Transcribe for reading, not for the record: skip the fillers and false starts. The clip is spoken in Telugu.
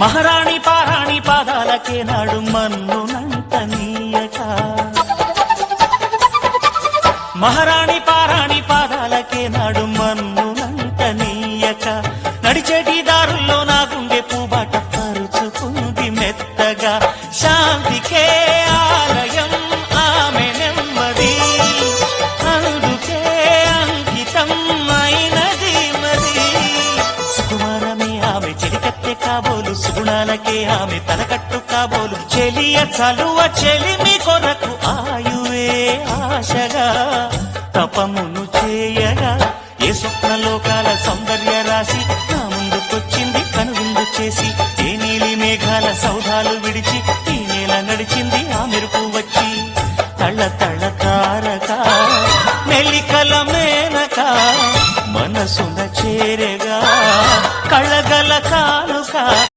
మహారాణి పారాణి పాదాలకే నాడు మన్నునంత నీయక, మహారాణి పారాణి పాదాలకే నాడు మన్నునంత నీయక, నడిచేటి దారుల్లో నా గుండె పూబాట పరుచుకుంది మెత్తగా. శాంతికే ఆలయం ఆమె నెమ్మది, అందుకే అంకితం అయినది మది. సుకుమారమే ఆమె చెలికత్తె కాబోలు, సుగుణాలకే ఆమె తలకట్టు కాబోలు. చెలియ చలువ చెలిమి కొరకు ఆయువే ఆశగా తపమును చేయగా, ఏ స్వప్నలోకాల సౌందర్య రాశి నా ముందుకొచ్చింది కనువిందు చేసి. ఏ నీలి మేఘాల సౌధాలు విడిచి ఈ నేల నడిచింది ఆ మెరుపు వచ్చి. తళ్ళ తళ్ళ తారక మెలికల మేనక మనసున